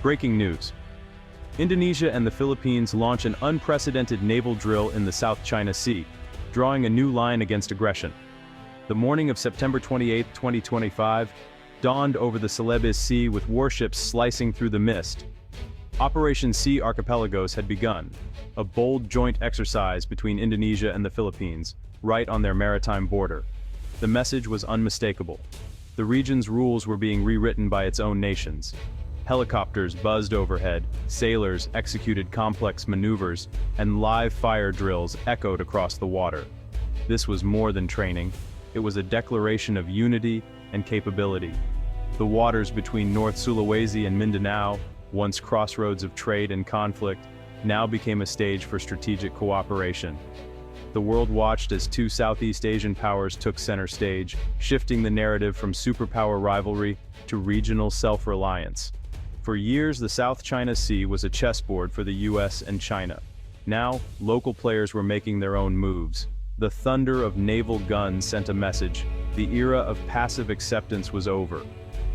Breaking news. Indonesia and the Philippines launch an unprecedented naval drill in the South China Sea, drawing a new line against aggression. The morning of September 28, 2025, dawned over the Celebes Sea with warships slicing through the mist. Operation Sea Archipelagos had begun, a bold joint exercise between Indonesia and the Philippines, right on their maritime border. The message was unmistakable. The region's rules were being rewritten by its own nations. Helicopters buzzed overhead, sailors executed complex maneuvers, and live fire drills echoed across the water. This was more than training. It was a declaration of unity and capability. The waters between North Sulawesi and Mindanao, once crossroads of trade and conflict, now became a stage for strategic cooperation. The world watched as two Southeast Asian powers took center stage, shifting the narrative from superpower rivalry to regional self-reliance. For years, the South China Sea was a chessboard for the US and China. Now, local players were making their own moves. The thunder of naval guns sent a message: the era of passive acceptance was over.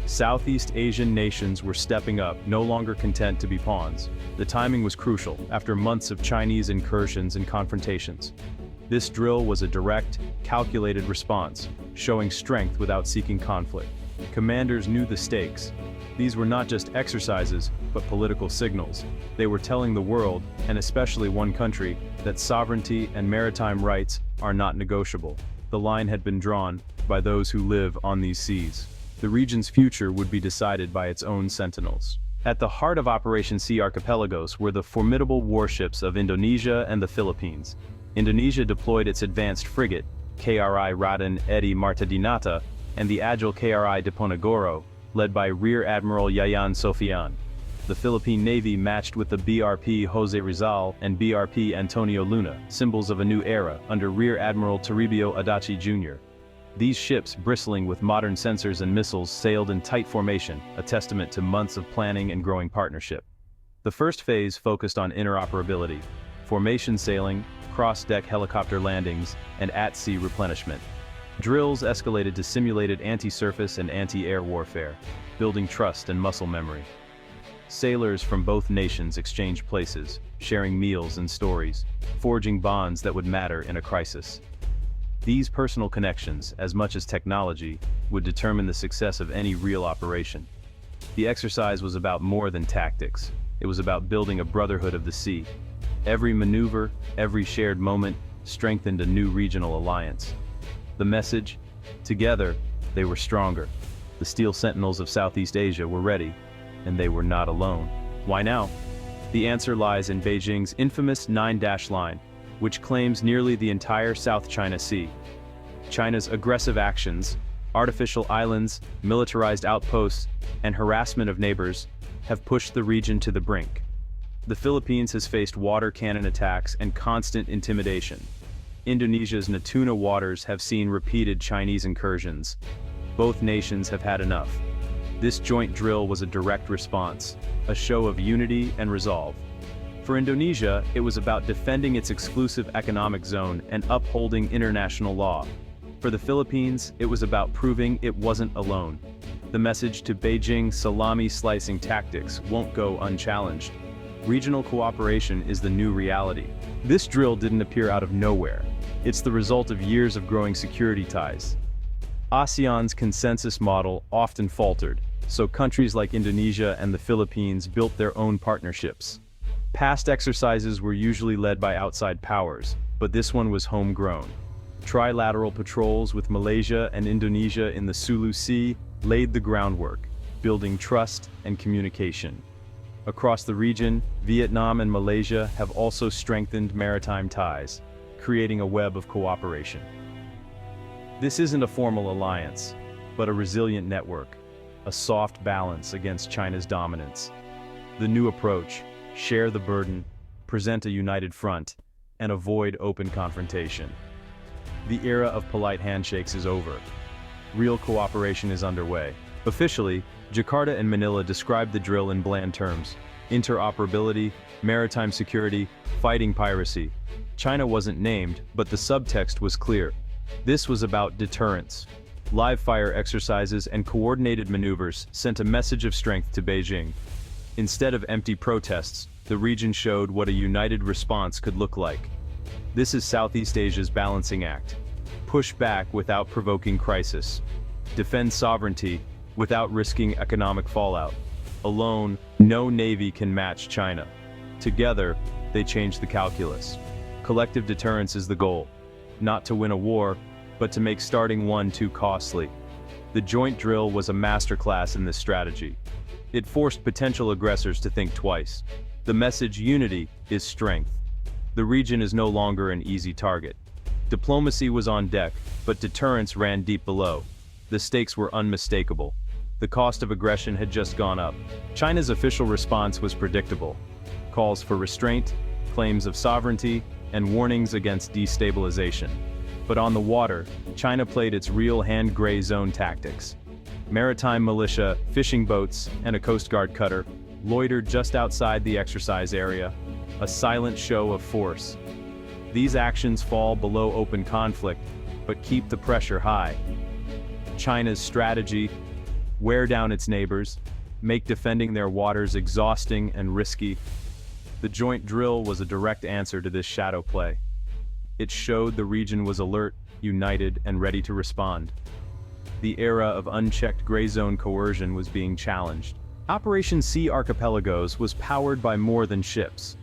Southeast Asian nations were stepping up, no longer content to be pawns. The timing was crucial, after months of Chinese incursions and confrontations. This drill was a direct, calculated response, showing strength without seeking conflict. Commanders knew the stakes. These were not just exercises, but political signals. They were telling the world, and especially one country, that sovereignty and maritime rights are not negotiable. The line had been drawn by those who live on these seas. The region's future would be decided by its own sentinels. At the heart of Operation Sea Archipelagos were the formidable warships of Indonesia and the Philippines. Indonesia deployed its advanced frigate, KRI Raden Edi Martadinata, and the agile KRI Diponegoro, led by Rear Admiral Yayan Sofian. The Philippine Navy matched with the BRP Jose Rizal and BRP Antonio Luna, symbols of a new era, under Rear Admiral Toribio Adachi Jr. These ships, bristling with modern sensors and missiles, sailed in tight formation, a testament to months of planning and growing partnership. The first phase focused on interoperability, formation sailing, cross-deck helicopter landings, and at-sea replenishment. Drills escalated to simulated anti-surface and anti-air warfare, building trust and muscle memory. Sailors from both nations exchanged places, sharing meals and stories, forging bonds that would matter in a crisis. These personal connections, as much as technology, would determine the success of any real operation. The exercise was about more than tactics. It was about building a brotherhood of the sea. Every maneuver, every shared moment, strengthened a new regional alliance. The message? Together, they were stronger. The steel sentinels of Southeast Asia were ready, and they were not alone. Why now? The answer lies in Beijing's infamous 9-dash line, which claims nearly the entire South China Sea. China's aggressive actions, artificial islands, militarized outposts, and harassment of neighbors have pushed the region to the brink. The Philippines has faced water cannon attacks and constant intimidation. Indonesia's Natuna waters have seen repeated Chinese incursions. Both nations have had enough. This joint drill was a direct response, a show of unity and resolve. For Indonesia, it was about defending its exclusive economic zone and upholding international law. For the Philippines, it was about proving it wasn't alone. The message to Beijing: salami-slicing tactics won't go unchallenged. Regional cooperation is the new reality. This drill didn't appear out of nowhere. It's the result of years of growing security ties. ASEAN's consensus model often faltered, so countries like Indonesia and the Philippines built their own partnerships. Past exercises were usually led by outside powers, but this one was homegrown. Trilateral patrols with Malaysia and Indonesia in the Sulu Sea laid the groundwork, building trust and communication. Across the region, Vietnam and Malaysia have also strengthened maritime ties, creating a web of cooperation. This isn't a formal alliance, but a resilient network, a soft balance against China's dominance. The new approach: share the burden, present a united front, and avoid open confrontation. The era of polite handshakes is over. Real cooperation is underway. Officially, Jakarta and Manila described the drill in bland terms: interoperability, maritime security, fighting piracy. China wasn't named, but the subtext was clear. This was about deterrence. Live fire exercises and coordinated maneuvers sent a message of strength to Beijing. Instead of empty protests, the region showed what a united response could look like. This is Southeast Asia's balancing act. Push back without provoking crisis. Defend sovereignty without risking economic fallout. Alone, no navy can match China. Together, they change the calculus. Collective deterrence is the goal. Not to win a war, but to make starting one too costly. The joint drill was a masterclass in this strategy. It forced potential aggressors to think twice. The message unity is strength. The region is no longer an easy target. Diplomacy was on deck, but deterrence ran deep below. The stakes were unmistakable. The cost of aggression had just gone up. China's official response was predictable. Calls for restraint, claims of sovereignty, and warnings against destabilization. But on the water, China played its real hand-gray zone tactics. Maritime militia, fishing boats, and a Coast Guard cutter loitered just outside the exercise area, a silent show of force. These actions fall below open conflict, but keep the pressure high. China's strategy: wear down its neighbors, make defending their waters exhausting and risky. The joint drill was a direct answer to this shadow play. It showed the region was alert, united, and ready to respond. The era of unchecked gray zone coercion was being challenged. Operation Sea Archipelagos was powered by more than ships.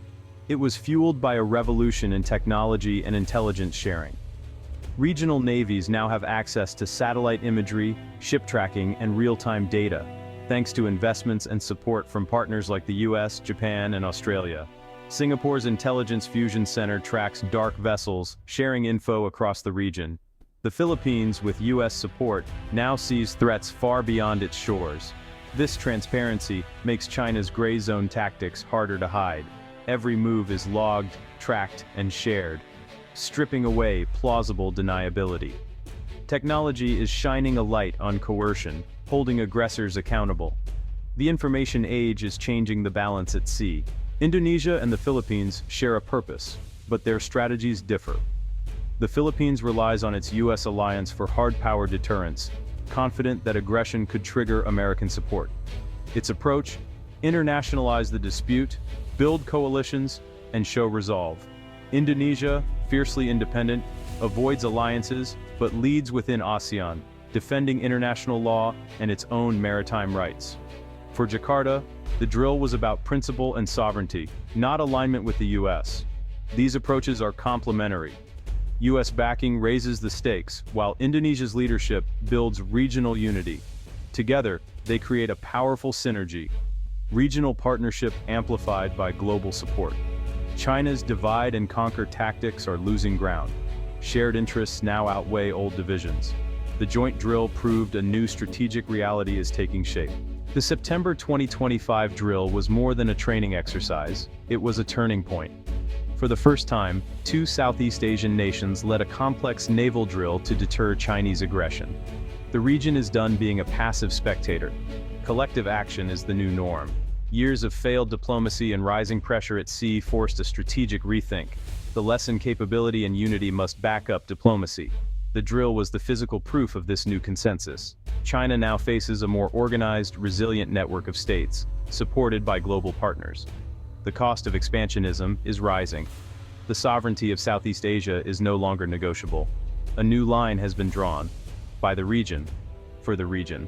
It was fueled by a revolution in technology and intelligence sharing. Regional navies now have access to satellite imagery, ship tracking, and real-time data, thanks to investments and support from partners like the US, Japan, and Australia. Singapore's Intelligence Fusion Center tracks dark vessels, sharing info across the region. The Philippines, with US support, now sees threats far beyond its shores. This transparency makes China's gray zone tactics harder to hide. Every move is logged, tracked, and shared, stripping away plausible deniability. Technology is shining a light on coercion, holding aggressors accountable. The information age is changing the balance at sea. Indonesia and the Philippines share a purpose, but their strategies differ. The Philippines relies on its US alliance for hard power deterrence, confident that aggression could trigger American support. Its approach: internationalize the dispute, build coalitions, and show resolve. Indonesia, fiercely independent, avoids alliances, but leads within ASEAN, defending international law and its own maritime rights. For Jakarta, the drill was about principle and sovereignty, not alignment with the US. These approaches are complementary. US backing raises the stakes, while Indonesia's leadership builds regional unity. Together, they create a powerful synergy. Regional partnership amplified by global support. China's divide and conquer tactics are losing ground. Shared interests now outweigh old divisions. The joint drill proved a new strategic reality is taking shape. The September 2025 drill was more than a training exercise, it was a turning point. For the first time, two Southeast Asian nations led a complex naval drill to deter Chinese aggression. The region is done being a passive spectator. Collective action is the new norm. Years of failed diplomacy and rising pressure at sea forced a strategic rethink. The lesson: capability and unity must back up diplomacy. The drill was the physical proof of this new consensus. China now faces a more organized, resilient network of states, supported by global partners. The cost of expansionism is rising. The sovereignty of Southeast Asia is no longer negotiable. A new line has been drawn, by the region, for the region.